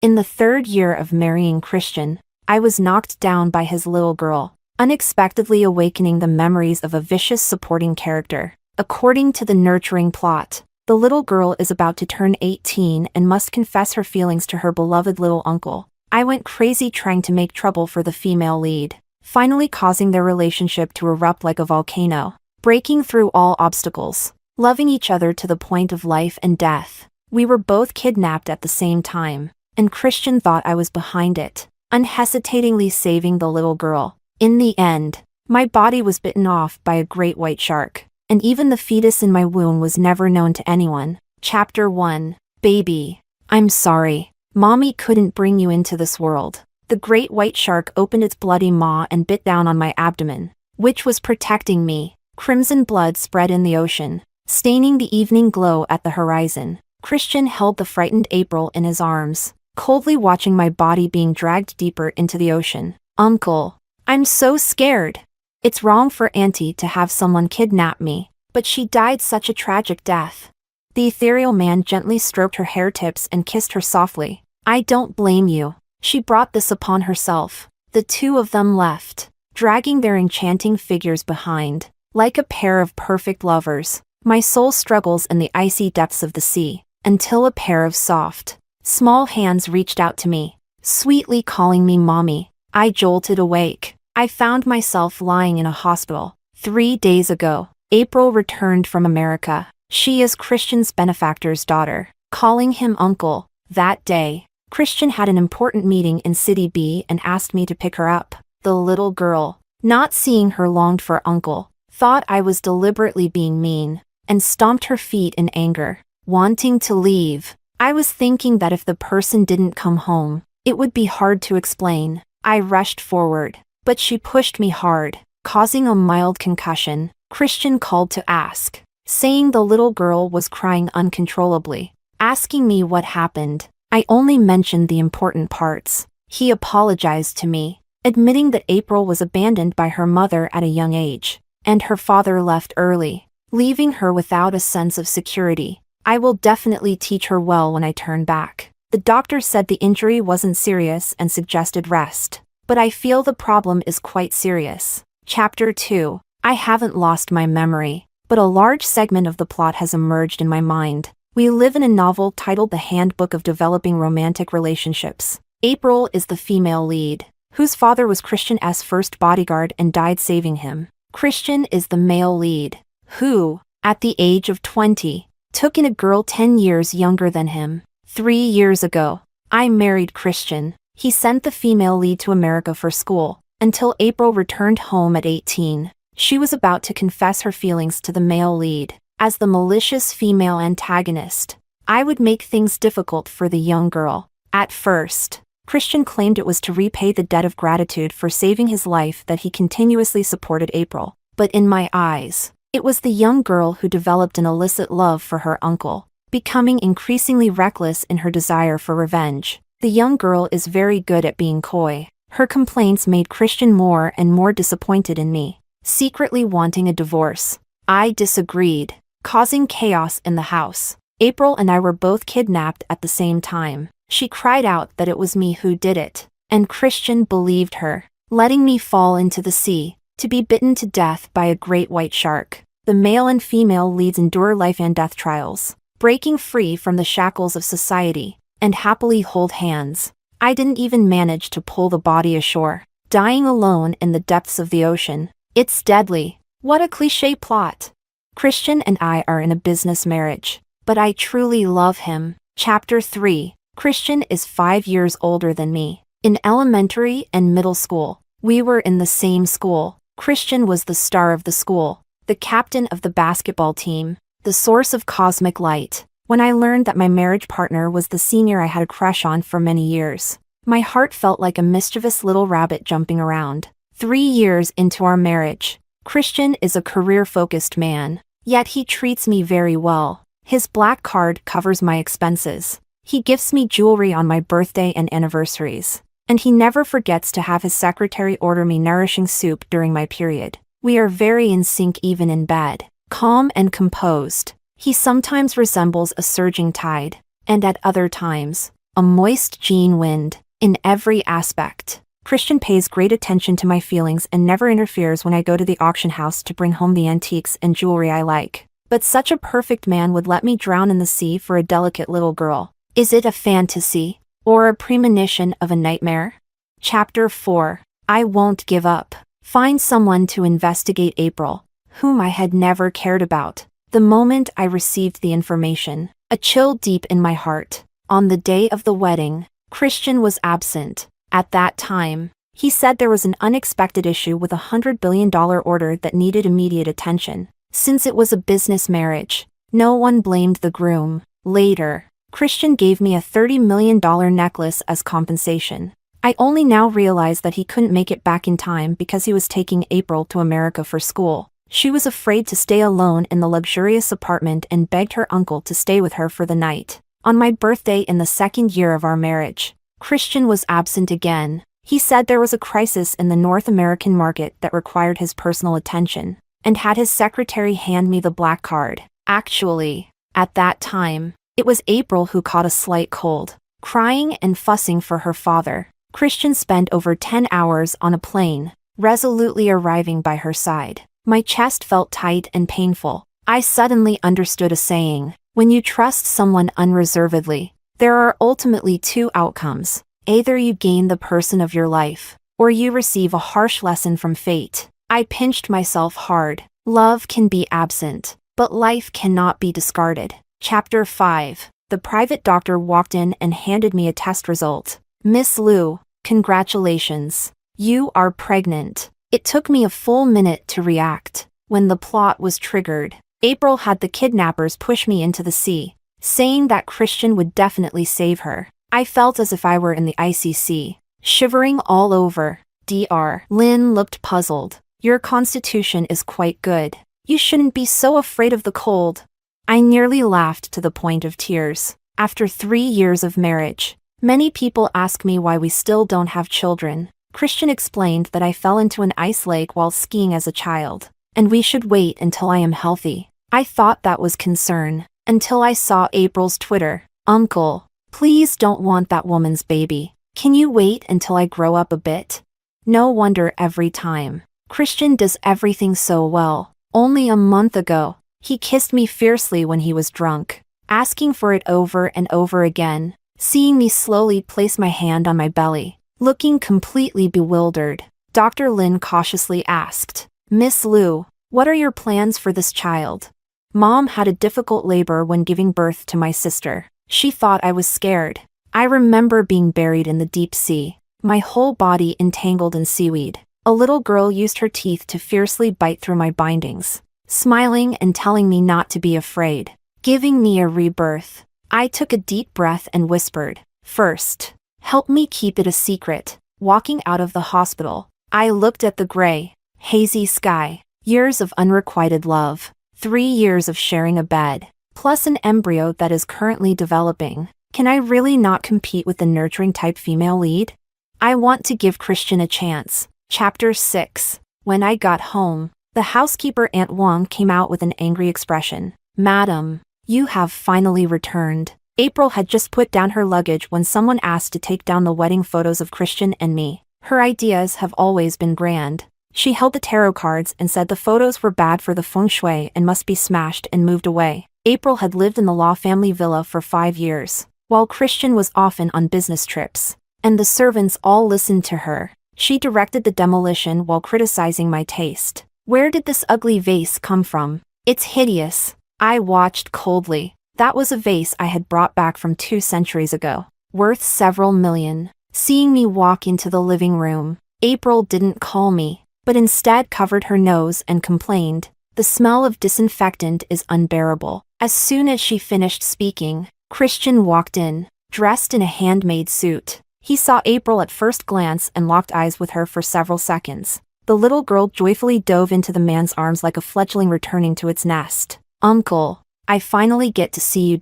In the 3rd year of marrying Christian, I was knocked down by his little girl, unexpectedly awakening the memories of a vicious supporting character. According to the nurturing plot, the little girl is about to turn 18 and must confess her feelings to her beloved little uncle. I went crazy trying to make trouble for the female lead, finally causing their relationship to erupt like a volcano, breaking through all obstacles, loving each other to the point of life and death. We were both kidnapped at the same time, and Christian thought I was behind it, unhesitatingly saving the little girl. In the end, my body was bitten off by a great white shark, and even the fetus in my womb was never known to anyone. Chapter 1. Baby. I'm sorry. Mommy couldn't bring you into this world. The great white shark opened its bloody maw and bit down on my abdomen, which was protecting me. Crimson blood spread in the ocean, staining the evening glow at the horizon. Christian held the frightened April in his arms, coldly watching my body being dragged deeper into the ocean. Uncle, I'm so scared. It's wrong for Auntie to have someone kidnap me, but she died such a tragic death. The ethereal man gently stroked her hair tips and kissed her softly. I don't blame you. She brought this upon herself. The two of them left, dragging their enchanting figures behind. Like a pair of perfect lovers, my soul struggles in the icy depths of the sea, until a pair of soft, small hands reached out to me, sweetly calling me mommy. I jolted awake. I found myself lying in a hospital. 3 days ago, April returned from America. She is Christian's benefactor's daughter, calling him uncle. That day, Christian had an important meeting in City B and asked me to pick her up. The little girl, not seeing her longed for uncle, thought I was deliberately being mean, and stomped her feet in anger, wanting to leave. I was thinking that if the person didn't come home, it would be hard to explain. I rushed forward, but she pushed me hard, causing a mild concussion. Christian called to ask, saying the little girl was crying uncontrollably, asking me what happened. I only mentioned the important parts. He apologized to me, admitting that April was abandoned by her mother at a young age, and her father left early, leaving her without a sense of security. I will definitely teach her well when I turn back. The doctor said the injury wasn't serious and suggested rest, but I feel the problem is quite serious. Chapter 2. I haven't lost my memory, but a large segment of the plot has emerged in my mind. We live in a novel titled The Handbook of Developing Romantic Relationships. April is the female lead, whose father was Christian's first bodyguard and died saving him. Christian is the male lead, who, at the age of 20, took in a girl 10 years younger than him. 3 years ago, I married Christian. He sent the female lead to America for school, until April returned home at 18. She was about to confess her feelings to the male lead. As the malicious female antagonist, I would make things difficult for the young girl. At first, Christian claimed it was to repay the debt of gratitude for saving his life that he continuously supported April. But in my eyes, it was the young girl who developed an illicit love for her uncle, becoming increasingly reckless in her desire for revenge. The young girl is very good at being coy. Her complaints made Christian more and more disappointed in me, secretly wanting a divorce. I disagreed, causing chaos in the house. April and I were both kidnapped at the same time. She cried out that it was me who did it, and Christian believed her, letting me fall into the sea, to be bitten to death by a great white shark. The male and female leads endure life and death trials, breaking free from the shackles of society, and happily hold hands. I didn't even manage to pull the body ashore, dying alone in the depths of the ocean. It's deadly. What a cliché plot. Christian and I are in a business marriage, but I truly love him. Chapter 3. Christian is 5 years older than me. In elementary and middle school, we were in the same school. Christian was the star of the school, the captain of the basketball team, the source of cosmic light. When I learned that my marriage partner was the senior I had a crush on for many years, my heart felt like a mischievous little rabbit jumping around. 3 years into our marriage, Christian is a career-focused man, yet he treats me very well. His black card covers my expenses. He gifts me jewelry on my birthday and anniversaries, and he never forgets to have his secretary order me nourishing soup during my period. We are very in sync even in bed, calm and composed. He sometimes resembles a surging tide, and at other times, a moist Gene wind, in every aspect. Christian pays great attention to my feelings and never interferes when I go to the auction house to bring home the antiques and jewelry I like. But such a perfect man would let me drown in the sea for a delicate little girl. Is it a fantasy, or a premonition of a nightmare? Chapter 4. I won't give up. Find someone to investigate April, whom I had never cared about. The moment I received the information, a chill deep in my heart. On the day of the wedding, Christian was absent. At that time, he said there was an unexpected issue with a $100 billion order that needed immediate attention. Since it was a business marriage, no one blamed the groom. Later, Christian gave me a $30 million necklace as compensation. I only now realize that he couldn't make it back in time because he was taking April to America for school. She was afraid to stay alone in the luxurious apartment and begged her uncle to stay with her for the night. On my birthday in the second year of our marriage, Christian was absent again. He said there was a crisis in the North American market that required his personal attention, and had his secretary hand me the black card. Actually, at that time, it was April who caught a slight cold, crying and fussing for her father. Christian spent over 10 hours on a plane, resolutely arriving by her side. My chest felt tight and painful. I suddenly understood a saying: when you trust someone unreservedly, there are ultimately two outcomes. Either you gain the person of your life, or you receive a harsh lesson from fate. I pinched myself hard. Love can be absent, but life cannot be discarded. Chapter 5. The private doctor walked in and handed me a test result. Miss Liu, congratulations. You are pregnant. It took me a full minute to react. When the plot was triggered, April had the kidnappers push me into the sea, saying that Christian would definitely save her. I felt as if I were in the icy sea, shivering all over. Dr. Lin looked puzzled. Your constitution is quite good. You shouldn't be so afraid of the cold. I nearly laughed to the point of tears. After 3 years of marriage, many people ask me why we still don't have children. Christian explained that I fell into an ice lake while skiing as a child, and we should wait until I am healthy. I thought that was concern, until I saw April's Twitter. Uncle, please don't want that woman's baby. Can you wait until I grow up a bit? No wonder every time. Christian does everything so well. Only a month ago, he kissed me fiercely when he was drunk, asking for it over and over again, seeing me slowly place my hand on my belly, looking completely bewildered. Dr. Lin cautiously asked, Miss Liu, what are your plans for this child? Mom had a difficult labor when giving birth to my sister. She thought I was scared. I remember being buried in the deep sea, my whole body entangled in seaweed. A little girl used her teeth to fiercely bite through my bindings, smiling and telling me not to be afraid, giving me a rebirth. I took a deep breath and whispered, first, help me keep it a secret. Walking out of the hospital, I looked at the gray, hazy sky. Years of unrequited love, 3 years of sharing a bed, plus an embryo that is currently developing. Can I really not compete with the nurturing type female lead? I want to give Christian a chance. Chapter 6. When I got home, the housekeeper Aunt Wang came out with an angry expression. Madam, you have finally returned. April had just put down her luggage when someone asked to take down the wedding photos of Christian and me. Her ideas have always been grand. She held the tarot cards and said the photos were bad for the feng shui and must be smashed and moved away. April had lived in the Law family villa for 5 years, while Christian was often on business trips, and the servants all listened to her. She directed the demolition while criticizing my taste. Where did this ugly vase come from? It's hideous. I watched coldly. That was a vase I had brought back from 2 centuries ago, worth several million. Seeing me walk into the living room, April didn't call me, but instead covered her nose and complained, the smell of disinfectant is unbearable. As soon as she finished speaking, Christian walked in, dressed in a handmade suit. He saw April at first glance and locked eyes with her for several seconds. The little girl joyfully dove into the man's arms like a fledgling returning to its nest. Uncle, I finally get to see you.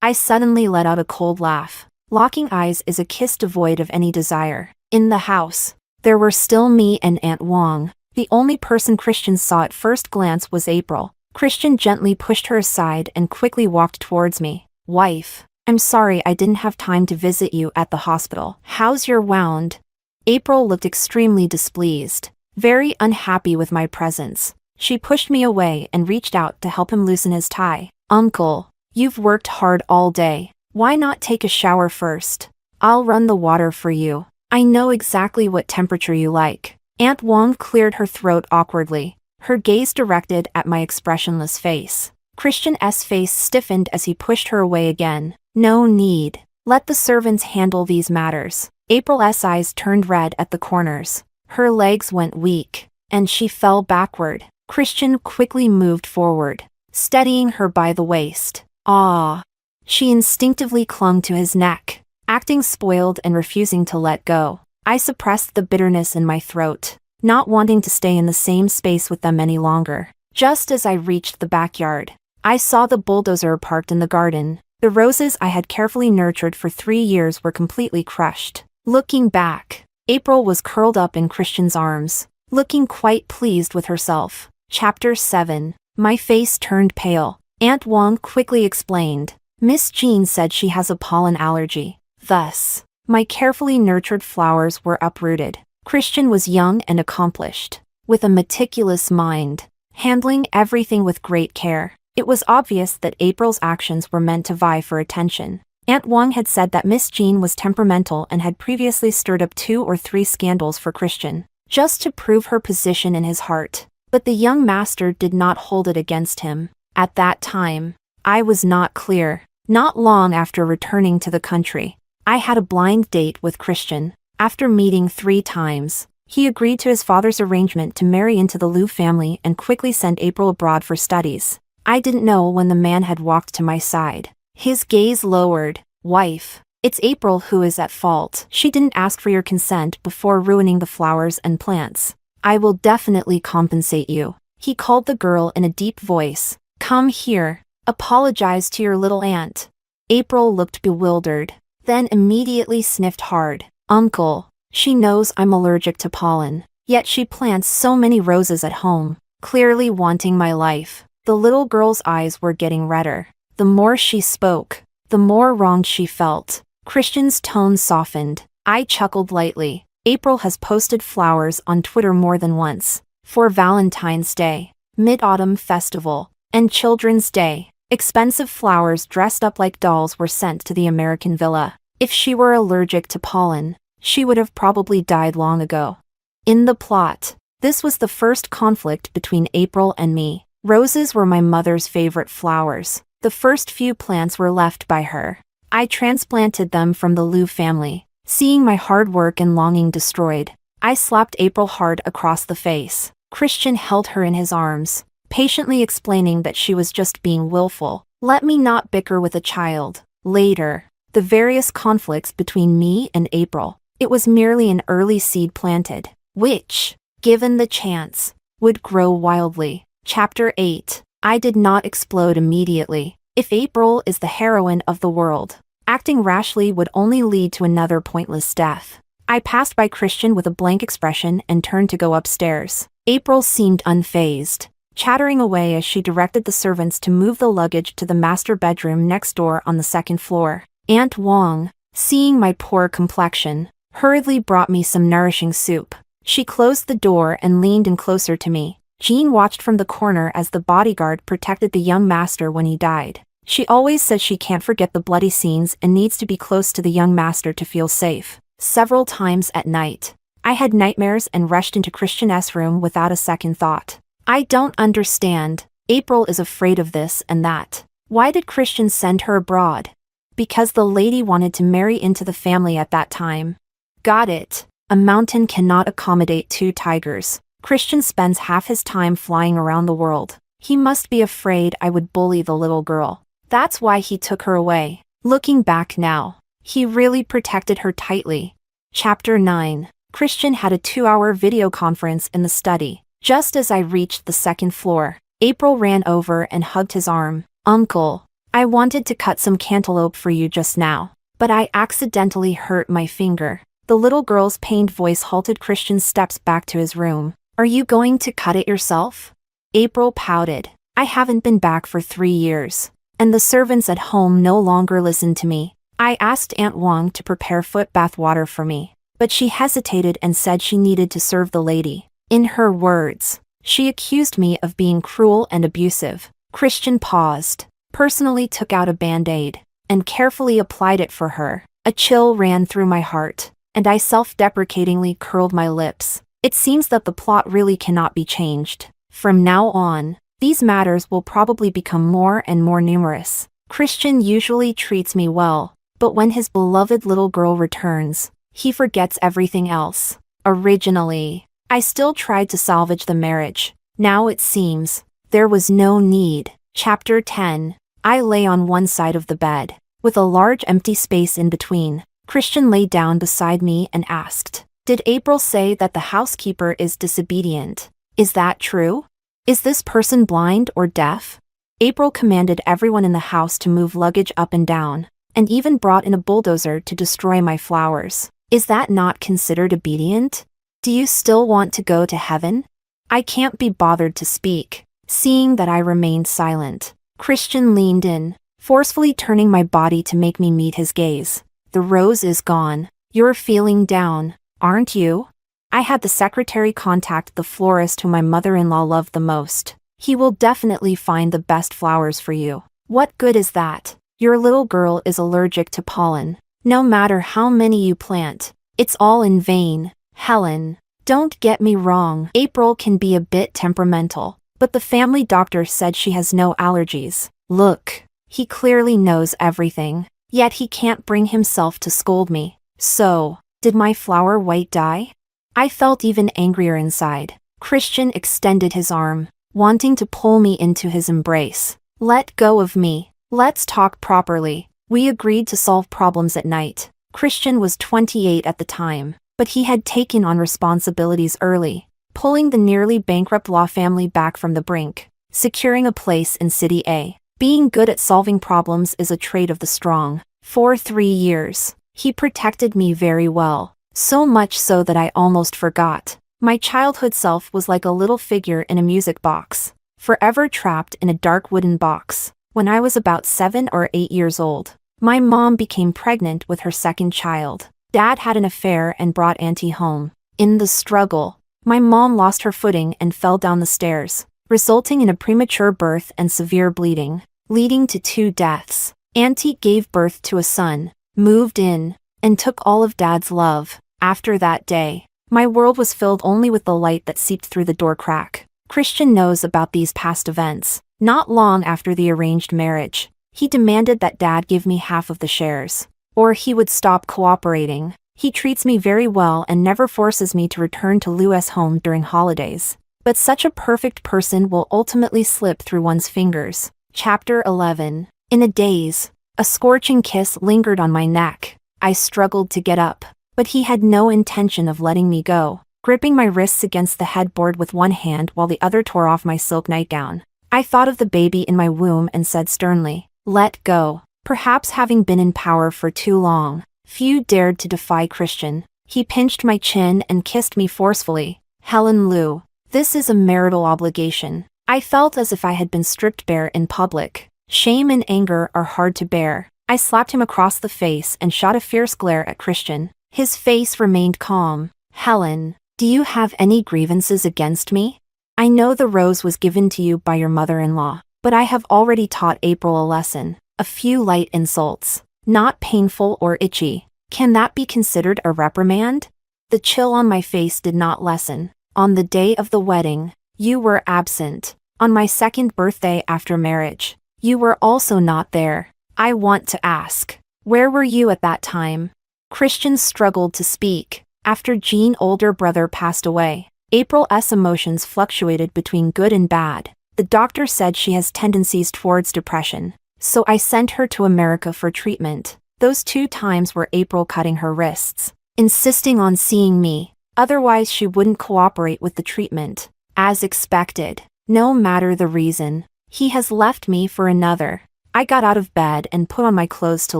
I suddenly let out a cold laugh. Locking eyes is a kiss devoid of any desire. In the house, there were still me and Aunt Wang. The only person Christian saw at first glance was April. Christian gently pushed her aside and quickly walked towards me. Wife, I'm sorry I didn't have time to visit you at the hospital. How's your wound? April looked extremely displeased, very unhappy with my presence. She pushed me away and reached out to help him loosen his tie. Uncle, you've worked hard all day. Why not take a shower first? I'll run the water for you. I know exactly what temperature you like. Aunt Wong cleared her throat awkwardly, her gaze directed at my expressionless face. Christian's face stiffened as he pushed her away again. No need. Let the servants handle these matters. April's eyes turned red at the corners. Her legs went weak, and she fell backward. Christian quickly moved forward, steadying her by the waist. Ah! She instinctively clung to his neck, acting spoiled and refusing to let go. I suppressed the bitterness in my throat, not wanting to stay in the same space with them any longer. Just as I reached the backyard, I saw the bulldozer parked in the garden. The roses I had carefully nurtured for 3 years were completely crushed. Looking back, April was curled up in Christian's arms, looking quite pleased with herself. Chapter 7. My face turned pale. Aunt Wong quickly explained. Miss Jean said she has a pollen allergy. Thus, my carefully nurtured flowers were uprooted. Christian was young and accomplished, with a meticulous mind, handling everything with great care. It was obvious that April's actions were meant to vie for attention. Aunt Wong had said that Miss Jean was temperamental and had previously stirred up 2 or 3 scandals for Christian, just to prove her position in his heart. But the young master did not hold it against him. At that time, I was not clear. Not long after returning to the country, I had a blind date with Christian. After meeting 3 times, he agreed to his father's arrangement to marry into the Liu family and quickly send April abroad for studies. I didn't know when the man had walked to my side. His gaze lowered. Wife, it's April who is at fault. She didn't ask for your consent before ruining the flowers and plants. I will definitely compensate you. He called the girl in a deep voice. Come here. Apologize to your little aunt. April looked bewildered, then immediately sniffed hard. Uncle, she knows I'm allergic to pollen, yet she plants so many roses at home, clearly wanting my life. The little girl's eyes were getting redder. The more she spoke, the more wronged she felt. Christian's tone softened. I chuckled lightly. April has posted flowers on Twitter more than once. For Valentine's Day, Mid-Autumn Festival, and Children's Day, expensive flowers dressed up like dolls were sent to the American villa. If she were allergic to pollen, she would have probably died long ago. In the plot, this was the first conflict between April and me. Roses were my mother's favorite flowers. The first few plants were left by her. I transplanted them from the Liu family. Seeing my hard work and longing destroyed, I slapped April hard across the face. Christian held her in his arms, patiently explaining that she was just being willful. Let me not bicker with a child. Later, the various conflicts between me and April. It was merely an early seed planted, which, given the chance, would grow wildly. Chapter 8. I did not explode immediately. If April is the heroine of the world, acting rashly would only lead to another pointless death. I passed by Christian with a blank expression and turned to go upstairs. April seemed unfazed, chattering away as she directed the servants to move the luggage to the master bedroom next door on the 2nd floor. Aunt Wong, seeing my poor complexion, hurriedly brought me some nourishing soup. She closed the door and leaned in closer to me. Jean watched from the corner as the bodyguard protected the young master when he died. She always says she can't forget the bloody scenes and needs to be close to the young master to feel safe. Several times at night, I had nightmares and rushed into Christian's room without a second thought. I don't understand. April is afraid of this and that. Why did Christian send her abroad? Because the lady wanted to marry into the family at that time. Got it. A mountain cannot accommodate 2 tigers. Christian spends half his time flying around the world. He must be afraid I would bully the little girl. That's why he took her away. Looking back now, he really protected her tightly. Chapter 9. Christian had a 2-hour video conference in the study. Just as I reached the 2nd floor, April ran over and hugged his arm. Uncle, I wanted to cut some cantaloupe for you just now, but I accidentally hurt my finger. The little girl's pained voice halted Christian's steps back to his room. Are you going to cut it yourself? April pouted. I haven't been back for 3 years, and the servants at home no longer listened to me. I asked Aunt Wang to prepare foot bath water for me, but she hesitated and said she needed to serve the lady. In her words, she accused me of being cruel and abusive. Christian paused, personally took out a band-aid, and carefully applied it for her. A chill ran through my heart, and I self-deprecatingly curled my lips. It seems that the plot really cannot be changed. From now on, these matters will probably become more and more numerous. Christian usually treats me well, but when his beloved little girl returns, he forgets everything else. Originally, I still tried to salvage the marriage. Now it seems, there was no need. Chapter 10. I lay on one side of the bed, with a large empty space in between. Christian lay down beside me and asked, "Did April say that the housekeeper is disobedient? Is that true? Is this person blind or deaf?" April commanded everyone in the house to move luggage up and down, and even brought in a bulldozer to destroy my flowers. Is that not considered obedient? Do you still want to go to heaven? I can't be bothered to speak, seeing that I remained silent. Christian leaned in, forcefully turning my body to make me meet his gaze. "The rose is gone. You're feeling down, aren't you? I had the secretary contact the florist whom my mother-in-law loved the most. He will definitely find the best flowers for you." "What good is that? Your little girl is allergic to pollen. No matter how many you plant, it's all in vain." "Helen, don't get me wrong. April can be a bit temperamental, but the family doctor said she has no allergies. Look, he clearly knows everything, yet he can't bring himself to scold me. So, did my flower white die?" I felt even angrier inside. Christian extended his arm, wanting to pull me into his embrace. "Let go of me. Let's talk properly." We agreed to solve problems at night. Christian was 28 at the time, but he had taken on responsibilities early, pulling the nearly bankrupt law family back from the brink, securing a place in City A. Being good at solving problems is a trait of the strong. For 3 years, he protected me very well, so much so that I almost forgot. My childhood self was like a little figure in a music box, forever trapped in a dark wooden box. When I was about 7 or 8 years old, my mom became pregnant with her second child. Dad had an affair and brought Auntie home. In the struggle, my mom lost her footing and fell down the stairs, resulting in a premature birth and severe bleeding, leading to 2 deaths. Auntie gave birth to a son, moved in, and took all of Dad's love. After that day, my world was filled only with the light that seeped through the door crack. Christian knows about these past events. Not long after the arranged marriage, he demanded that Dad give me half of the shares, or he would stop cooperating. He treats me very well and never forces me to return to Lou's home during holidays. But such a perfect person will ultimately slip through one's fingers. Chapter 11. In a daze, a scorching kiss lingered on my neck. I struggled to get up, but he had no intention of letting me go, gripping my wrists against the headboard with one hand while the other tore off my silk nightgown. I thought of the baby in my womb and said sternly, "Let go." Perhaps having been in power for too long, few dared to defy Christian. He pinched my chin and kissed me forcefully. "Helen Liu, this is a marital obligation." I felt as if I had been stripped bare in public. Shame and anger are hard to bear. I slapped him across the face and shot a fierce glare at Christian. His face remained calm. "Helen, do you have any grievances against me? I know the rose was given to you by your mother-in-law, but I have already taught April a lesson. A few light insults, not painful or itchy. Can that be considered a reprimand?" The chill on my face did not lessen. "On the day of the wedding, you were absent. On my second birthday after marriage, you were also not there. I want to ask, where were you at that time?" Christian struggled to speak. After Jean's older brother passed away, April's emotions fluctuated between good and bad. The doctor said she has tendencies towards depression, so I sent her to America for treatment. Those 2 times were April cutting her wrists, insisting on seeing me, otherwise she wouldn't cooperate with the treatment. As expected, no matter the reason, he has left me for another. I got out of bed and put on my clothes to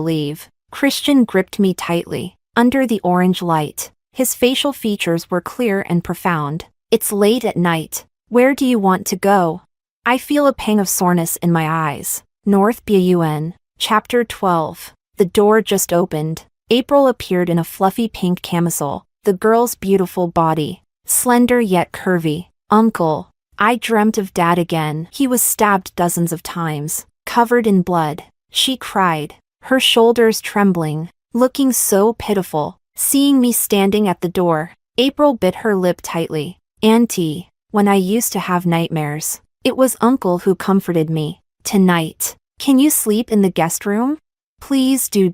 leave. Christian gripped me tightly. Under the orange light, his facial features were clear and profound. "It's late at night. Where do you want to go?" I feel a pang of soreness in my eyes. North Bun. Chapter 12. The door just opened. April appeared in a fluffy pink camisole, the girl's beautiful body, slender yet curvy. Uncle. I dreamt of Dad again. He was stabbed dozens of times, covered in blood. She cried, her shoulders trembling, looking so pitiful. Seeing me standing at the door, April bit her lip tightly. Auntie, when I used to have nightmares, it was Uncle who comforted me. Tonight, can you sleep in the guest room? Please do.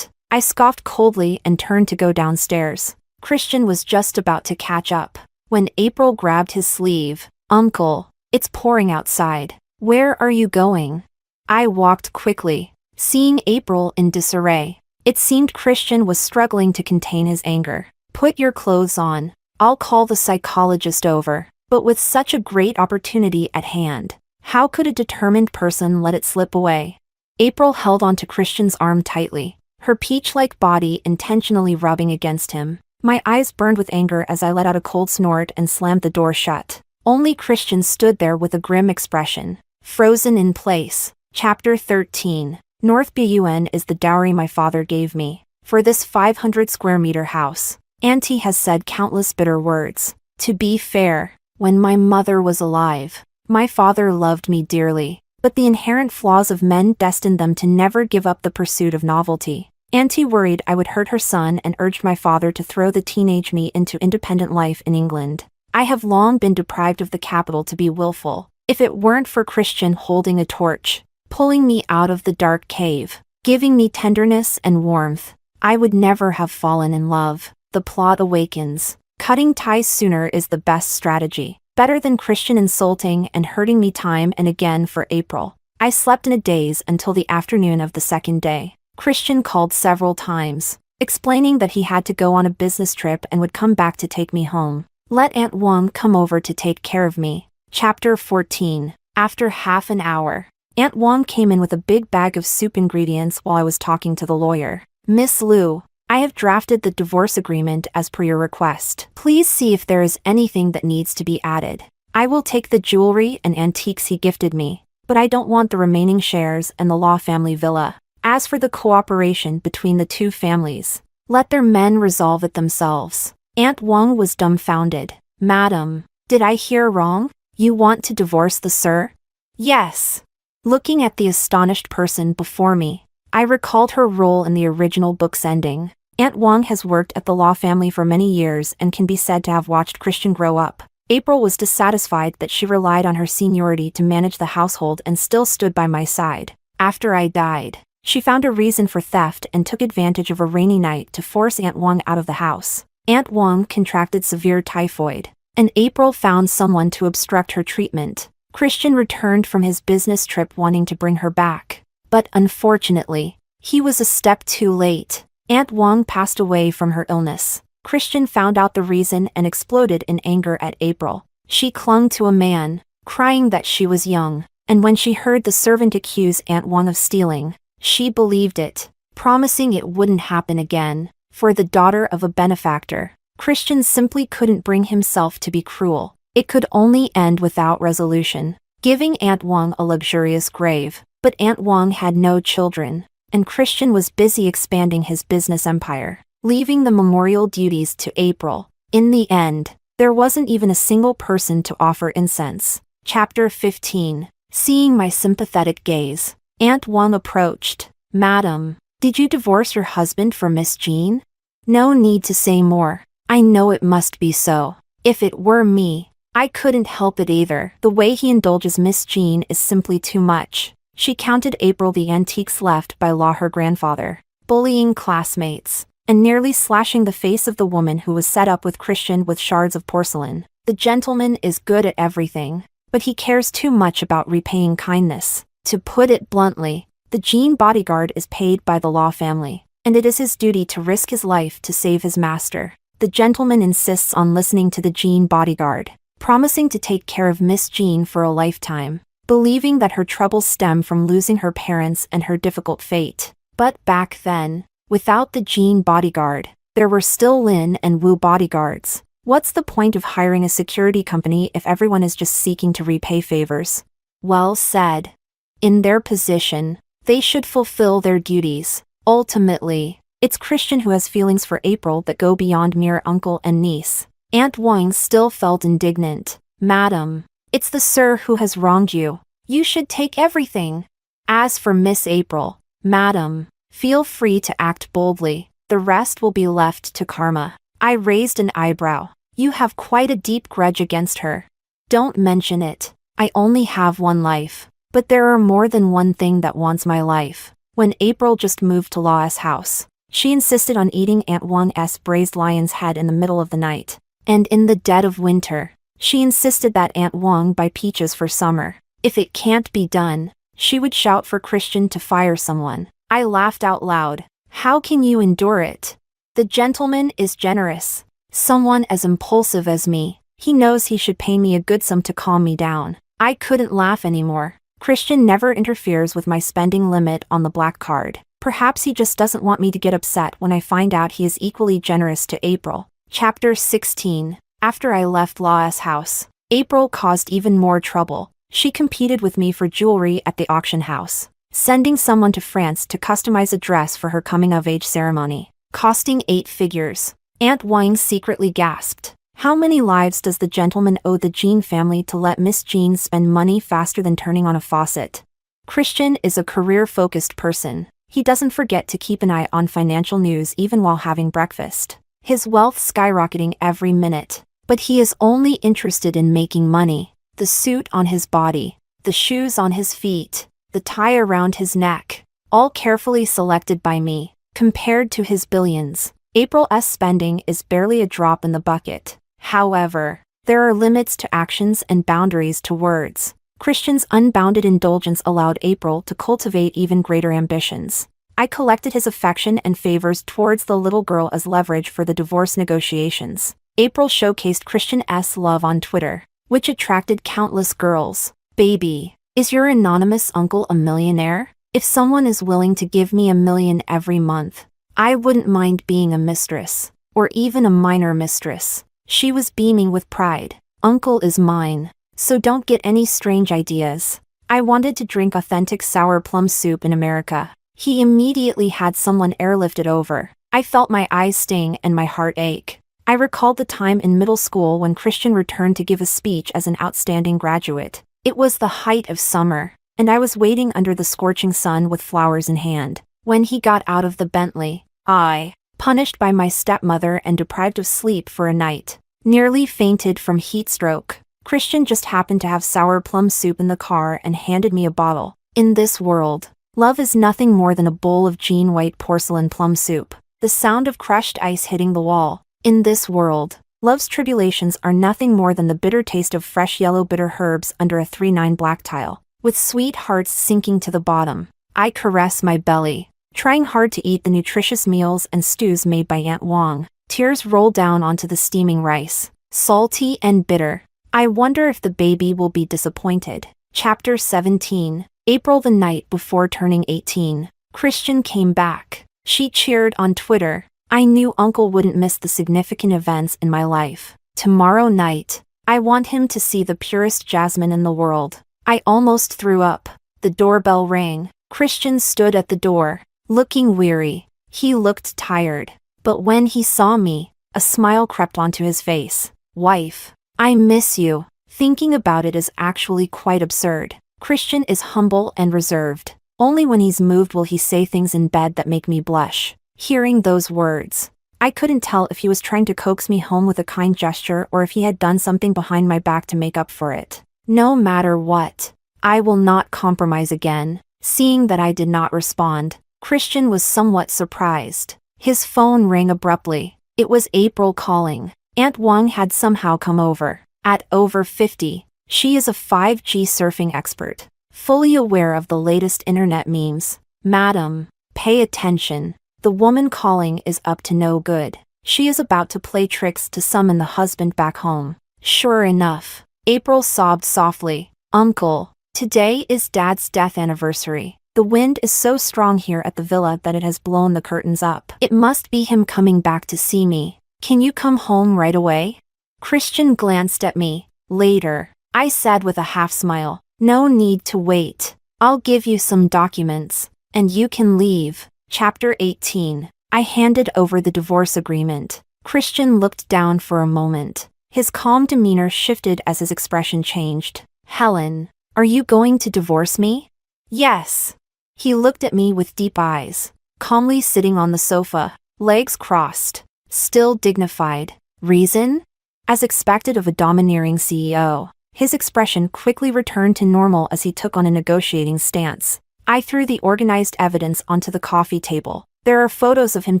I scoffed coldly and turned to go downstairs. Christian was just about to catch up when April grabbed his sleeve. Uncle, it's pouring outside. Where are you going? I walked quickly, seeing April in disarray. It seemed Christian was struggling to contain his anger. Put your clothes on. I'll call the psychologist over. But with such a great opportunity at hand, how could a determined person let it slip away? April held onto Christian's arm tightly, her peach-like body intentionally rubbing against him. My eyes burned with anger as I let out a cold snort and slammed the door shut. Only Christian stood there with a grim expression, frozen in place. Chapter 13. North Bun is the dowry my father gave me for this 500 square meter house. Auntie has said countless bitter words. To be fair, when my mother was alive, my father loved me dearly, but the inherent flaws of men destined them to never give up the pursuit of novelty. Auntie worried I would hurt her son and urged my father to throw the teenage me into independent life in England. I have long been deprived of the capital to be willful. If it weren't for Christian holding a torch, pulling me out of the dark cave, giving me tenderness and warmth, I would never have fallen in love. The plot awakens. Cutting ties sooner is the best strategy. Better than Christian insulting and hurting me time and again for April. I slept in a daze until the afternoon of the second day. Christian called several times, explaining that he had to go on a business trip and would come back to take me home. Let Aunt Wong come over to take care of me. Chapter 14. After half an hour, Aunt Wong came in with a big bag of soup ingredients while I was talking to the lawyer. Miss Liu, I have drafted the divorce agreement as per your request. Please see if there is anything that needs to be added. I will take the jewelry and antiques he gifted me, but I don't want the remaining shares and the Law family villa. As for the cooperation between the two families, let their men resolve it themselves. Aunt Wong was dumbfounded. Madam, did I hear wrong? You want to divorce the sir? Yes. Looking at the astonished person before me, I recalled her role in the original book's ending. Aunt Wong has worked at the Law family for many years and can be said to have watched Christian grow up. April was dissatisfied that she relied on her seniority to manage the household and still stood by my side. After I died, she found a reason for theft and took advantage of a rainy night to force Aunt Wong out of the house. Aunt Wong contracted severe typhoid, and April found someone to obstruct her treatment. Christian returned from his business trip wanting to bring her back, but unfortunately, he was a step too late. Aunt Wong passed away from her illness. Christian found out the reason and exploded in anger at April. She clung to a man, crying that she was young, and when she heard the servant accuse Aunt Wong of stealing, she believed it, promising it wouldn't happen again. For the daughter of a benefactor, Christian simply couldn't bring himself to be cruel. It could only end without resolution, giving Aunt Wong a luxurious grave. But Aunt Wong had no children, and Christian was busy expanding his business empire, leaving the memorial duties to April. In the end, there wasn't even a single person to offer incense. Chapter 15. Seeing my sympathetic gaze, Aunt Wong approached. Madam, did you divorce your husband for Miss Jean? No need to say more. I know it must be so. If it were me, I couldn't help it either. The way he indulges Miss Jean is simply too much. She counted April the antiques left by Law her grandfather, bullying classmates, and nearly slashing the face of the woman who was set up with Christian with shards of porcelain. The gentleman is good at everything, but he cares too much about repaying kindness. To put it bluntly, the Jean bodyguard is paid by the Law family, and it is his duty to risk his life to save his master. The gentleman insists on listening to the Jean bodyguard, promising to take care of Miss Jean for a lifetime, believing that her troubles stem from losing her parents and her difficult fate. But back then, without the Jean bodyguard, there were still Lin and Wu bodyguards. What's the point of hiring a security company if everyone is just seeking to repay favors? Well said. In their position, they should fulfill their duties. Ultimately, it's Christian who has feelings for April that go beyond mere uncle and niece. Aunt Wang still felt indignant. Madam, it's the sir who has wronged you. You should take everything. As for Miss April, madam, feel free to act boldly. The rest will be left to karma. I raised an eyebrow. You have quite a deep grudge against her. Don't mention it. I only have one life. But there are more than one thing that wants my life. When April just moved to La's house, she insisted on eating Aunt Wang's braised lion's head in the middle of the night. And in the dead of winter, she insisted that Aunt Wang buy peaches for summer. If it can't be done, she would shout for Christian to fire someone. I laughed out loud. How can you endure it? The gentleman is generous. Someone as impulsive as me. He knows he should pay me a good sum to calm me down. I couldn't laugh anymore. Christian never interferes with my spending limit on the black card. Perhaps he just doesn't want me to get upset when I find out he is equally generous to April. Chapter 16. After I left La's house, April caused even more trouble. She competed with me for jewelry at the auction house, sending someone to France to customize a dress for her coming-of-age ceremony, costing 8 figures. Aunt Wang secretly gasped. How many lives does the gentleman owe the Jean family to let Miss Jean spend money faster than turning on a faucet? Christian is a career-focused person. He doesn't forget to keep an eye on financial news even while having breakfast. His wealth skyrocketing every minute. But he is only interested in making money. The suit on his body, the shoes on his feet, the tie around his neck, all carefully selected by me. Compared to his billions, April's spending is barely a drop in the bucket. However, there are limits to actions and boundaries to words. Christian's unbounded indulgence allowed April to cultivate even greater ambitions. I collected his affection and favors towards the little girl as leverage for the divorce negotiations. April showcased Christian's love on Twitter, which attracted countless girls. Baby, is your anonymous uncle a millionaire? If someone is willing to give me $1 million every month, I wouldn't mind being a mistress, or even a minor mistress. She was beaming with pride. Uncle is mine, so don't get any strange ideas. I wanted to drink authentic sour plum soup in America. He immediately had someone airlift it over. I felt my eyes sting and my heart ache. I recalled the time in middle school when Christian returned to give a speech as an outstanding graduate. It was the height of summer, and I was waiting under the scorching sun with flowers in hand. When he got out of the Bentley, I, punished by my stepmother and deprived of sleep for a night, nearly fainted from heat stroke. Christian just happened to have sour plum soup in the car and handed me a bottle. In this world, love is nothing more than a bowl of Jean White porcelain plum soup. The sound of crushed ice hitting the wall. In this world, love's tribulations are nothing more than the bitter taste of fresh yellow bitter herbs under a 3-9 black tile, with sweet hearts sinking to the bottom. I caress my belly, trying hard to eat the nutritious meals and stews made by Aunt Wang. Tears roll down onto the steaming rice, salty and bitter. I wonder if the baby will be disappointed. Chapter 17. April the night before turning 18. Christian came back. She cheered on Twitter. I knew Uncle wouldn't miss the significant events in my life. Tomorrow night, I want him to see the purest jasmine in the world. I almost threw up. The doorbell rang. Christian stood at the door, looking weary. He looked tired. But when he saw me, a smile crept onto his face. Wife, I miss you. Thinking about it is actually quite absurd. Christian is humble and reserved. Only when he's moved will he say things in bed that make me blush. Hearing those words, I couldn't tell if he was trying to coax me home with a kind gesture or if he had done something behind my back to make up for it. No matter what, I will not compromise again. Seeing that I did not respond, Christian was somewhat surprised. His phone rang abruptly. It was April calling. Aunt Wang had somehow come over. At over 50, she is a 5G surfing expert, fully aware of the latest internet memes. Madam, pay attention. The woman calling is up to no good. She is about to play tricks to summon the husband back home. Sure enough, April sobbed softly. Uncle, today is Dad's death anniversary. The wind is so strong here at the villa that it has blown the curtains up. It must be him coming back to see me. Can you come home right away? Christian glanced at me. Later, I said with a half smile. No need to wait. I'll give you some documents, and you can leave. Chapter 18. I handed over the divorce agreement. Christian looked down for a moment. His calm demeanor shifted as his expression changed. Helen, are you going to divorce me? Yes. He looked at me with deep eyes, calmly sitting on the sofa, legs crossed, still dignified. Reason? As expected of a domineering CEO, his expression quickly returned to normal as he took on a negotiating stance. I threw the organized evidence onto the coffee table. There are photos of him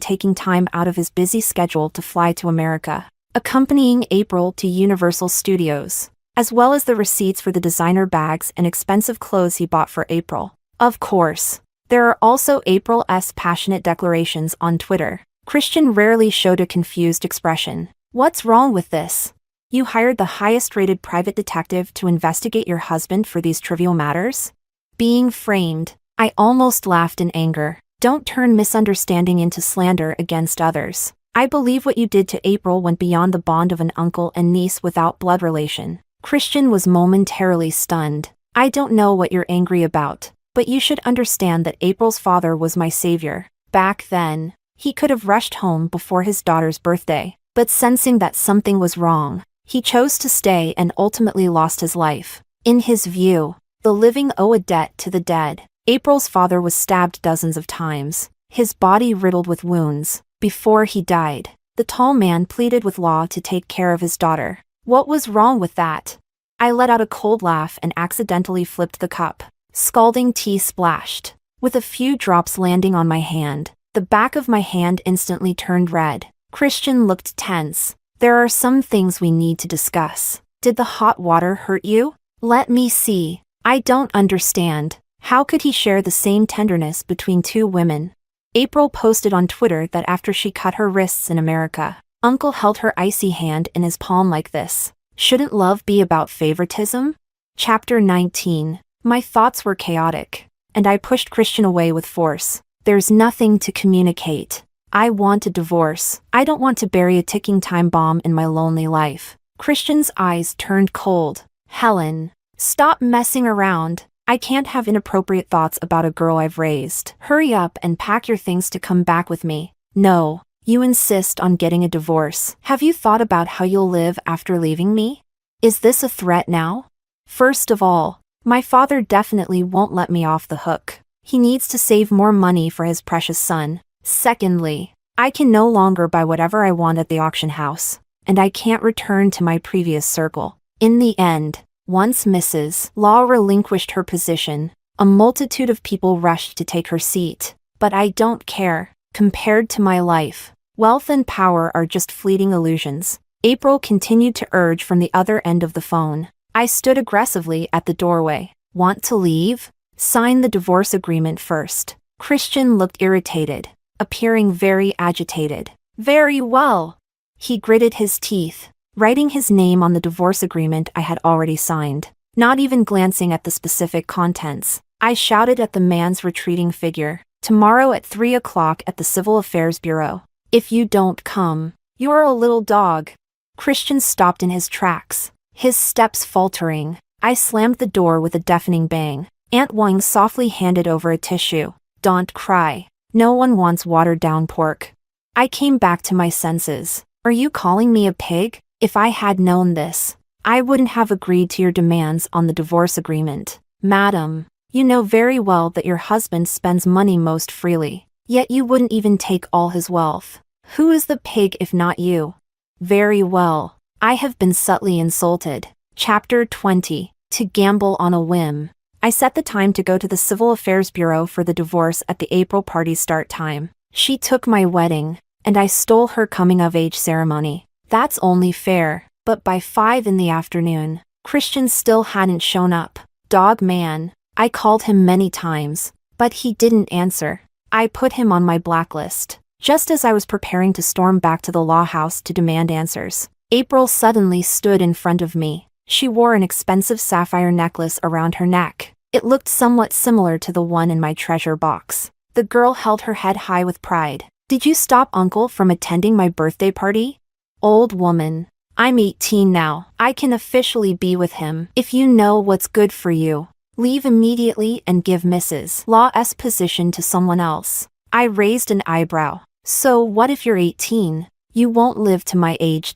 taking time out of his busy schedule to fly to America, accompanying April to Universal Studios, as well as the receipts for the designer bags and expensive clothes he bought for April. Of course, there are also April's passionate declarations on Twitter. Christian rarely showed a confused expression. What's wrong with this? You hired the highest-rated private detective to investigate your husband for these trivial matters? Being framed, I almost laughed in anger. Don't turn misunderstanding into slander against others. I believe what you did to April went beyond the bond of an uncle and niece without blood relation. Christian was momentarily stunned. I don't know what you're angry about, but you should understand that April's father was my savior. Back then, he could have rushed home before his daughter's birthday, but sensing that something was wrong, he chose to stay and ultimately lost his life. In his view, the living owe a debt to the dead. April's father was stabbed dozens of times, his body riddled with wounds. Before he died, the tall man pleaded with law to take care of his daughter. What was wrong with that? I let out a cold laugh and accidentally flipped the cup. Scalding tea splashed, with a few drops landing on my hand. The back of my hand instantly turned red. Christian looked tense. There are some things we need to discuss. Did the hot water hurt you? Let me see. I don't understand. How could he share the same tenderness between two women? April posted on Twitter that after she cut her wrists in America, Uncle held her icy hand in his palm like this. Shouldn't love be about favoritism? Chapter 19. My thoughts were chaotic, and I pushed Christian away with force. There's nothing to communicate. I want a divorce. I don't want to bury a ticking time bomb in my lonely life. Christian's eyes turned cold. Helen, stop messing around. I can't have inappropriate thoughts about a girl I've raised. Hurry up and pack your things to come back with me. No, you insist on getting a divorce. Have you thought about how you'll live after leaving me? Is this a threat now? First of all, my father definitely won't let me off the hook. He needs to save more money for his precious son. Secondly, I can no longer buy whatever I want at the auction house, and I can't return to my previous circle. In the end, once Mrs. Law relinquished her position, a multitude of people rushed to take her seat. But I don't care. Compared to my life, wealth and power are just fleeting illusions. April continued to urge from the other end of the phone. I stood aggressively at the doorway. Want to leave? Sign the divorce agreement first. Christian looked irritated, appearing very agitated. Very well. He gritted his teeth, writing his name on the divorce agreement I had already signed. Not even glancing at the specific contents, I shouted at the man's retreating figure. Tomorrow at 3 o'clock at the Civil Affairs Bureau. If you don't come, you're a little dog. Christian stopped in his tracks, his steps faltering. I slammed the door with a deafening bang. Aunt Wang softly handed over a tissue. Don't cry. No one wants watered-down pork. I came back to my senses. Are you calling me a pig? If I had known this, I wouldn't have agreed to your demands on the divorce agreement. Madam, you know very well that your husband spends money most freely, yet you wouldn't even take all his wealth. Who is the pig if not you? Very well. I have been subtly insulted. Chapter 20. To gamble on a whim. I set the time to go to the Civil Affairs Bureau for the divorce at the April party's start time. She took my wedding, and I stole her coming-of-age ceremony. That's only fair. But by 5 in the afternoon, Christian still hadn't shown up. Dog man. I called him many times, but he didn't answer. I put him on my blacklist. Just as I was preparing to storm back to the law house to demand answers, April suddenly stood in front of me. She wore an expensive sapphire necklace around her neck. It looked somewhat similar to the one in my treasure box. The girl held her head high with pride. Did you stop Uncle from attending my birthday party? Old woman. I'm 18 now. I can officially be with him. If you know what's good for you, Leave immediately and give Mrs. Law's position to someone else. I raised an eyebrow. So what if you're 18? You won't live to my age.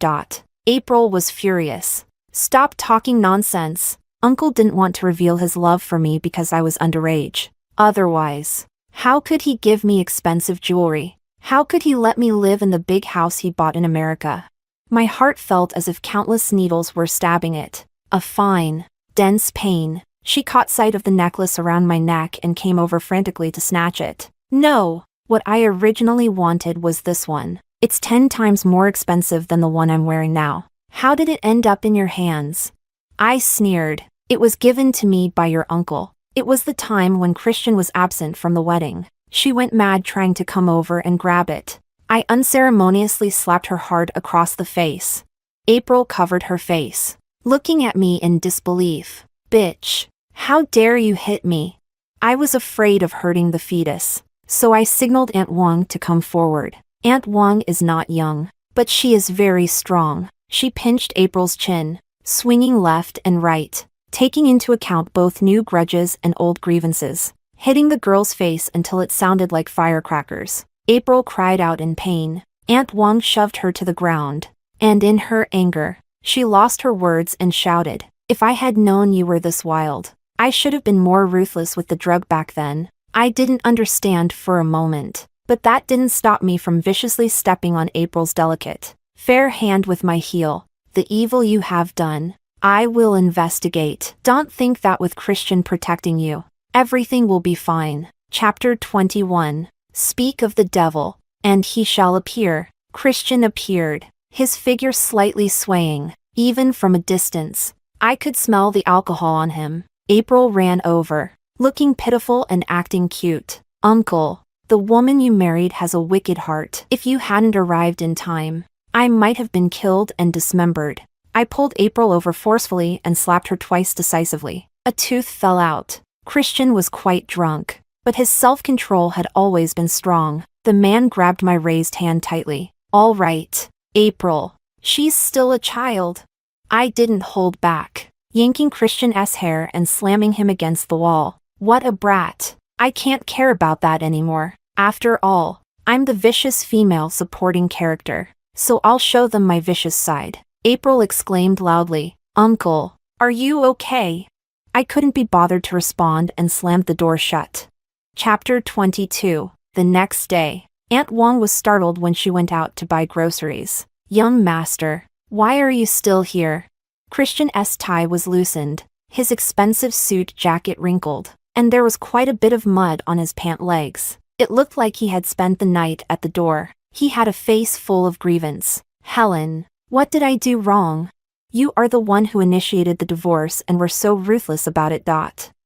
April was furious. Stop talking nonsense. Uncle didn't want to reveal his love for me because I was underage. Otherwise, how could he give me expensive jewelry? How could he let me live in the big house he bought in America? My heart felt as if countless needles were stabbing it. A fine, dense pain. She caught sight of the necklace around my neck and came over frantically to snatch it. No, what I originally wanted was this one. It's 10 times more expensive than the one I'm wearing now. How did it end up in your hands? I sneered. It was given to me by your uncle. It was the time when Christian was absent from the wedding. She went mad trying to come over and grab it. I unceremoniously slapped her hard across the face. April covered her face, looking at me in disbelief. Bitch, how dare you hit me? I was afraid of hurting the fetus, so I signaled Aunt Wong to come forward. Aunt Wong is not young, but she is very strong. She pinched April's chin, swinging left and right, taking into account both new grudges and old grievances, hitting the girl's face until it sounded like firecrackers. April cried out in pain. Aunt Wong shoved her to the ground, and in her anger, she lost her words and shouted, "If I had known you were this wild, I should have been more ruthless with the drug back then." I didn't understand for a moment, but that didn't stop me from viciously stepping on April's delicate, fair hand with my heel. The evil you have done, I will investigate. Don't think that with Christian protecting you, everything will be fine. Chapter 21. Speak of the devil, and he shall appear. Christian appeared, his figure slightly swaying, even from a distance. I could smell the alcohol on him. April ran over, looking pitiful and acting cute. Uncle, the woman you married has a wicked heart. If you hadn't arrived in time, I might have been killed and dismembered. I pulled April over forcefully and slapped her twice decisively. A tooth fell out. Christian was quite drunk, but his self-control had always been strong. The man grabbed my raised hand tightly. All right, April. She's still a child. I didn't hold back, yanking Christian's hair and slamming him against the wall. What a brat. I can't care about that anymore. After all, I'm the vicious female supporting character, so I'll show them my vicious side. April exclaimed loudly, "Uncle, are you okay?" I couldn't be bothered to respond and slammed the door shut. Chapter 22. The next day, Aunt Wong was startled when she went out to buy groceries. "Young master, why are you still here?" Christian's tie was loosened, his expensive suit jacket wrinkled, and there was quite a bit of mud on his pant legs. It looked like he had spent the night at the door. He had a face full of grievance. "Helen, what did I do wrong? You are the one who initiated the divorce and were so ruthless about it.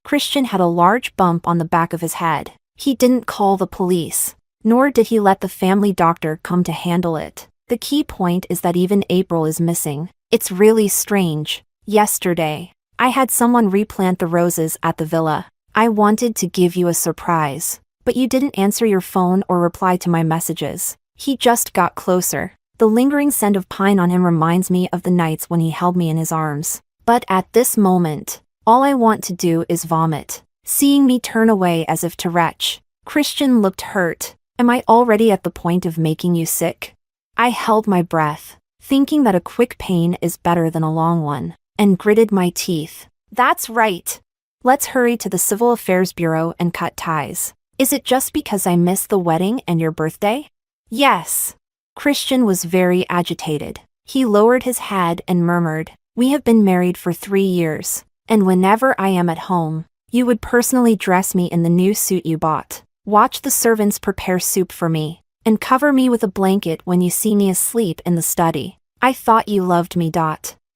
Christian had a large bump on the back of his head. He didn't call the police, nor did he let the family doctor come to handle it. The key point is that even April is missing. It's really strange. Yesterday, I had someone replant the roses at the villa. I wanted to give you a surprise, but you didn't answer your phone or reply to my messages. He just got closer. The lingering scent of pine on him reminds me of the nights when he held me in his arms. But at this moment, all I want to do is vomit. Seeing me turn away as if to retch. Christian looked hurt. Am I already at the point of making you sick? I held my breath, thinking that a quick pain is better than a long one, and gritted my teeth. That's right. Let's hurry to the Civil Affairs Bureau and cut ties. Is it just because I missed the wedding and your birthday? Yes. Christian was very agitated. He lowered his head and murmured, "We have been married for 3 years, and whenever I am at home, you would personally dress me in the new suit you bought, watch the servants prepare soup for me, and cover me with a blanket when you see me asleep in the study. I thought you loved me.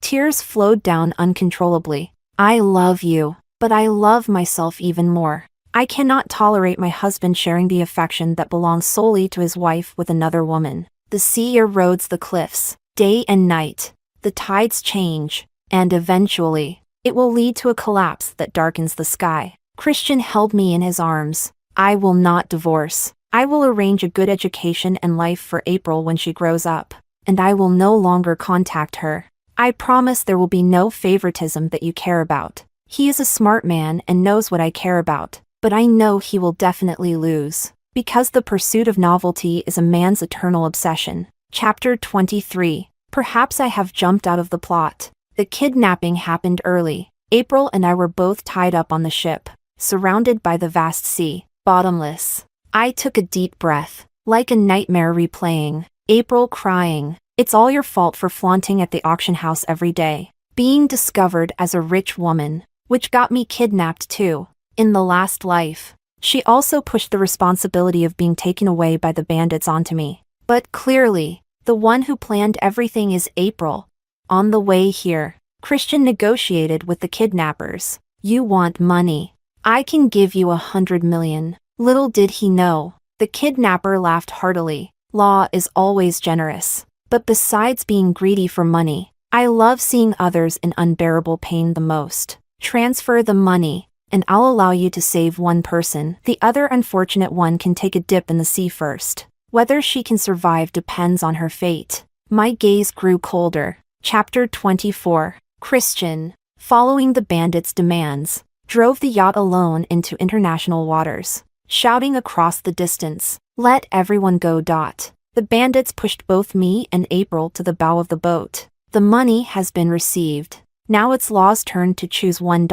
Tears flowed down uncontrollably. I love you, but I love myself even more. I cannot tolerate my husband sharing the affection that belongs solely to his wife with another woman. The sea erodes the cliffs, day and night. The tides change, and eventually, it will lead to a collapse that darkens the sky." Christian held me in his arms. "I will not divorce. I will arrange a good education and life for April when she grows up, and I will no longer contact her. I promise there will be no favoritism that you care about." He is a smart man and knows what I care about, but I know he will definitely lose. Because the pursuit of novelty is a man's eternal obsession. Chapter 23. Perhaps I have jumped out of the plot. The kidnapping happened early. April and I were both tied up on the ship, surrounded by the vast sea, bottomless. I took a deep breath, like a nightmare replaying. April crying, "It's all your fault for flaunting at the auction house every day. Being discovered as a rich woman, which got me kidnapped too, in the last life." She also pushed the responsibility of being taken away by the bandits onto me. But clearly, the one who planned everything is April. On the way here, Christian negotiated with the kidnappers. "You want money. I can give you 100 million. Little did he know. The kidnapper laughed heartily. Law is always generous. But besides being greedy for money, I love seeing others in unbearable pain the most. Transfer the money, and I'll allow you to save one person. The other unfortunate one can take a dip in the sea first. Whether she can survive depends on her fate." My gaze grew colder. Chapter 24. Christian, following the bandits' demands, drove the yacht alone into international waters, shouting across the distance, "Let everyone go." The bandits pushed both me and April to the bow of the boat. "The money has been received. Now it's Law's turn to choose one."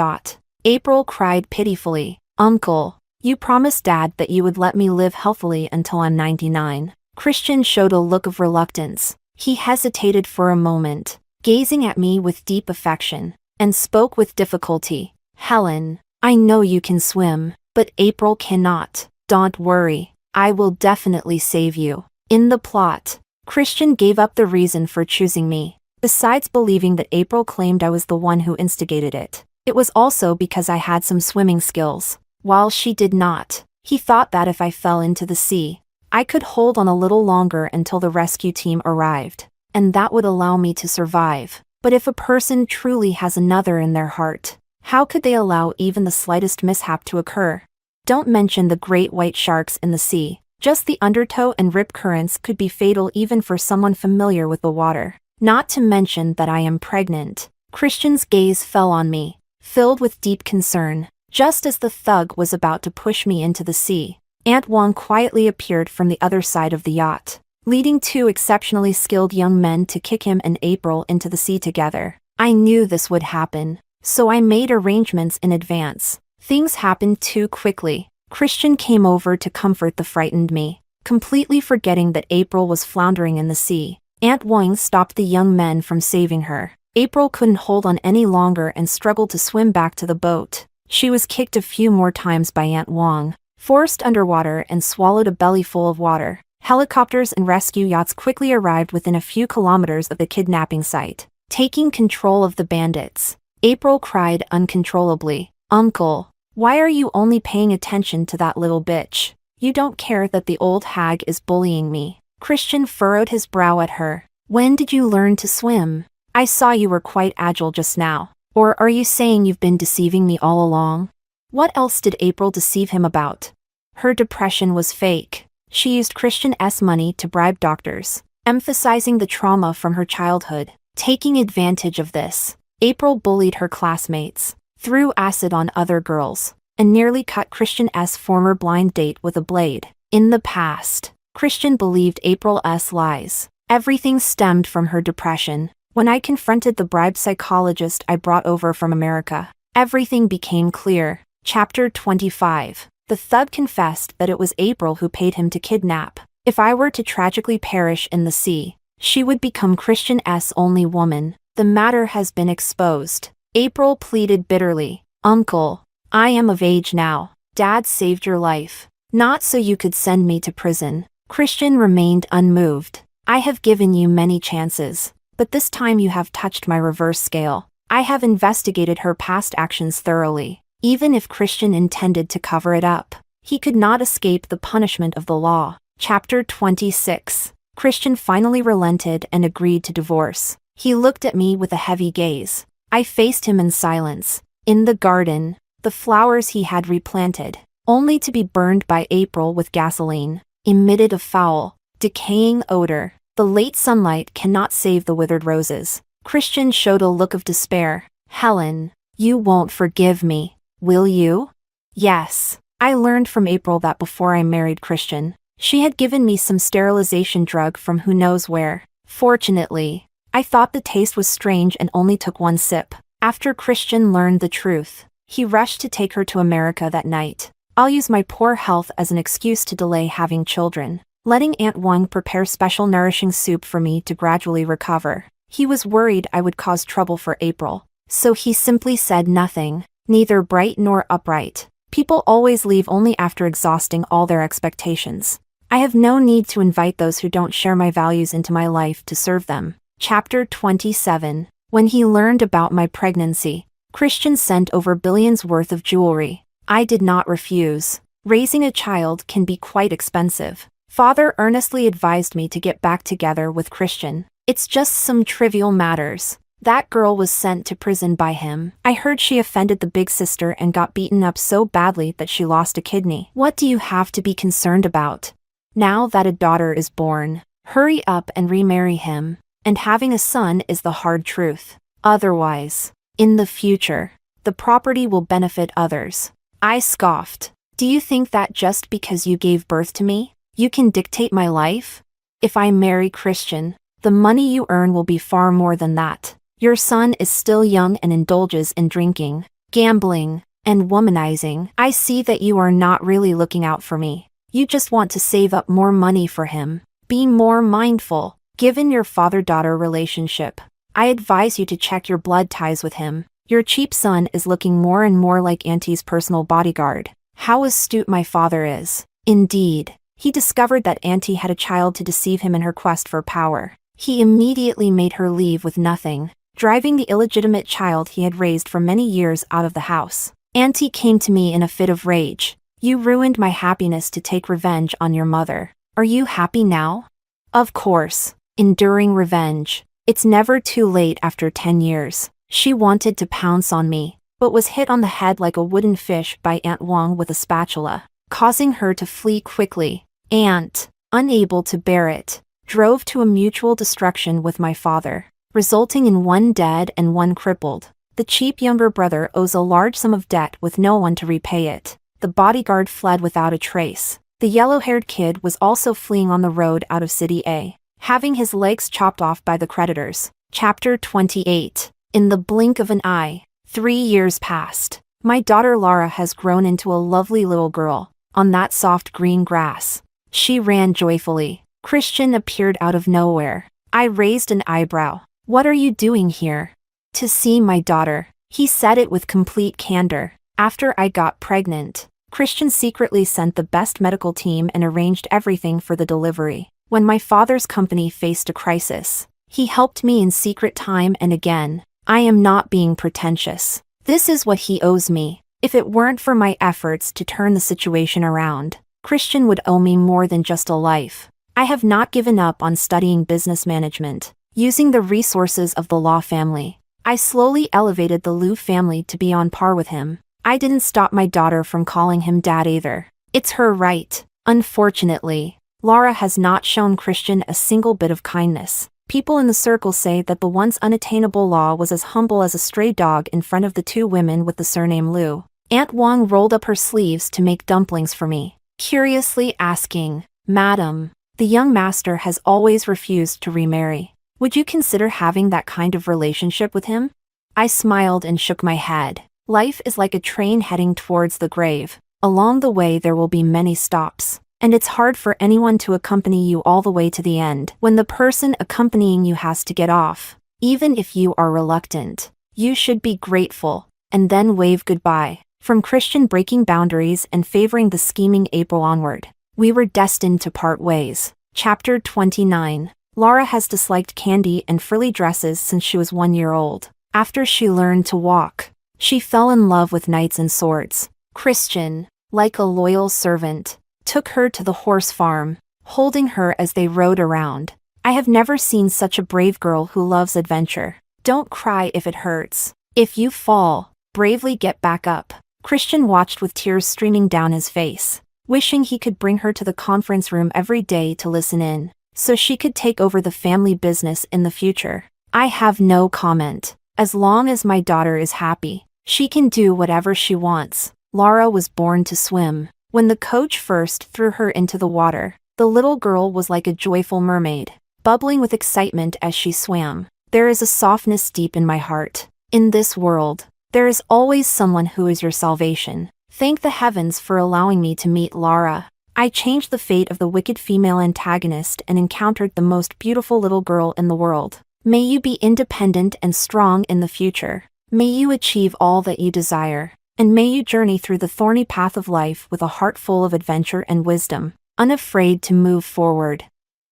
April cried pitifully, "Uncle, you promised Dad that you would let me live healthily until I'm 99. Christian showed a look of reluctance. He hesitated for a moment, gazing at me with deep affection, and spoke with difficulty. "Helen, I know you can swim, but April cannot. Don't worry, I will definitely save you." In the plot, Christian gave up the reason for choosing me. Besides believing that April claimed I was the one who instigated it, it was also because I had some swimming skills, while she did not. He thought that if I fell into the sea, I could hold on a little longer until the rescue team arrived, and that would allow me to survive. But if a person truly has another in their heart, how could they allow even the slightest mishap to occur? Don't mention the great white sharks in the sea. Just the undertow and rip currents could be fatal even for someone familiar with the water. Not to mention that I am pregnant. Christian's gaze fell on me, filled with deep concern. Just as the thug was about to push me into the sea, Aunt Wong quietly appeared from the other side of the yacht, leading two exceptionally skilled young men to kick him and April into the sea together. I knew this would happen, so I made arrangements in advance. Things happened too quickly. Christian came over to comfort the frightened me, completely forgetting that April was floundering in the sea. Aunt Wong stopped the young men from saving her. April couldn't hold on any longer and struggled to swim back to the boat. She was kicked a few more times by Aunt Wong, forced underwater, and swallowed a bellyful of water. Helicopters and rescue yachts quickly arrived within a few kilometers of the kidnapping site, taking control of the bandits. April cried uncontrollably, "Uncle, why are you only paying attention to that little bitch? You don't care that the old hag is bullying me." Christian furrowed his brow at her. "When did you learn to swim? I saw you were quite agile just now. Or are you saying you've been deceiving me all along?" What else did April deceive him about? Her depression was fake. She used Christian's money to bribe doctors, emphasizing the trauma from her childhood. Taking advantage of this, April bullied her classmates, threw acid on other girls, and nearly cut Christian's former blind date with a blade. In the past, Christian believed April's lies. Everything stemmed from her depression. When I confronted the bribed psychologist I brought over from America, everything became clear. Chapter 25. The thug confessed that it was April who paid him to kidnap. If I were to tragically perish in the sea, she would become Christian's only woman. The matter has been exposed. April pleaded bitterly, "Uncle, I am of age now. Dad saved your life, not so you could send me to prison." Christian remained unmoved. "I have given you many chances, but this time you have touched my reverse scale. I have investigated her past actions thoroughly. Even if Christian intended to cover it up, he could not escape the punishment of the law." Chapter 26. Christian finally relented and agreed to divorce. He looked at me with a heavy gaze. I faced him in silence. In the garden, the flowers he had replanted, only to be burned by April with gasoline, emitted a foul, decaying odor. The late sunlight cannot save the withered roses. Christian showed a look of despair. "Helen, You won't forgive me, will you? Yes. I learned from April that before I married Christian, she had given me some sterilization drug from who knows where. Fortunately, I thought the taste was strange and only took one sip. After Christian learned the truth, he rushed to take her to America that night. I'll use my poor health as an excuse to delay having children, letting Aunt Wang prepare special nourishing soup for me to gradually recover. He was worried I would cause trouble for April, so he simply said nothing, neither bright nor upright. People always leave only after exhausting all their expectations. I have no need to invite those who don't share my values into my life to serve them. Chapter 27. When he learned about my pregnancy, Christian sent over billions worth of jewelry. I did not refuse. Raising a child can be quite expensive. Father earnestly advised me to get back together with Christian. It's just some trivial matters. That girl was sent to prison by him. I heard she offended the big sister and got beaten up so badly that she lost a kidney. What do you have to be concerned about? Now that a daughter is born, hurry up and remarry him. And having a son is the hard truth. Otherwise, in the future, the property will benefit others. I scoffed. Do you think that just because you gave birth to me, you can dictate my life? If I marry Christian, the money you earn will be far more than that. Your son is still young and indulges in drinking, gambling, and womanizing. I see that you are not really looking out for me. You just want to save up more money for him. Be more mindful. Given your father-daughter relationship, I advise you to check your blood ties with him. Your cheap son is looking more and more like Auntie's personal bodyguard. How astute my father is. Indeed, he discovered that Auntie had a child to deceive him in her quest for power. He immediately made her leave with nothing, driving the illegitimate child he had raised for many years out of the house. Auntie came to me in a fit of rage. You ruined my happiness to take revenge on your mother. Are you happy now? Of course. Enduring revenge. It's never too late after 10 years. She wanted to pounce on me, but was hit on the head like a wooden fish by Aunt Wang with a spatula, causing her to flee quickly. Aunt, unable to bear it, drove to a mutual destruction with my father, resulting in one dead and one crippled. The cheap younger brother owes a large sum of debt with no one to repay it. The bodyguard fled without a trace. The yellow-haired kid was also fleeing on the road out of City A, having his legs chopped off by the creditors. Chapter 28. In the blink of an eye, 3 years passed. My daughter Lara has grown into a lovely little girl. On that soft green grass, she ran joyfully. Christian appeared out of nowhere. I raised an eyebrow. What are you doing here? To see my daughter. He said it with complete candor. After I got pregnant, Christian secretly sent the best medical team and arranged everything for the delivery. When my father's company faced a crisis, he helped me in secret time and again. I am not being pretentious. This is what he owes me. If it weren't for my efforts to turn the situation around, Christian would owe me more than just a life. I have not given up on studying business management. Using the resources of the Law family, I slowly elevated the Liu family to be on par with him. I didn't stop my daughter from calling him dad either. It's her right. Unfortunately, Lara has not shown Christian a single bit of kindness. People in the circle say that the once unattainable Law was as humble as a stray dog in front of the two women with the surname Liu. Aunt Wang rolled up her sleeves to make dumplings for me, curiously asking, "Madam, the young master has always refused to remarry. Would you consider having that kind of relationship with him?" I smiled and shook my head. Life is like a train heading towards the grave. Along the way there will be many stops, and it's hard for anyone to accompany you all the way to the end. When the person accompanying you has to get off, even if you are reluctant, you should be grateful, and then wave goodbye. From Christian breaking boundaries and favoring the scheming April onward, we were destined to part ways. Chapter 29. Lara has disliked candy and frilly dresses since she was 1 year old. After she learned to walk, she fell in love with knights and swords. Christian, like a loyal servant, took her to the horse farm, holding her as they rode around. I have never seen such a brave girl who loves adventure. Don't cry if it hurts. If you fall, bravely get back up. Christian watched with tears streaming down his face, wishing he could bring her to the conference room every day to listen in, so she could take over the family business in the future. I have no comment. As long as my daughter is happy, She can do whatever she wants. Lara was born to swim. When the coach first threw her into the water, the little girl was like a joyful mermaid, bubbling with excitement as she swam. There is a softness deep in my heart. In this world, there is always someone who is your salvation. Thank the heavens for allowing me to meet Lara. I changed the fate of the wicked female antagonist and encountered the most beautiful little girl in the world. May you be independent and strong in the future. May you achieve all that you desire. And may you journey through the thorny path of life with a heart full of adventure and wisdom, unafraid to move forward.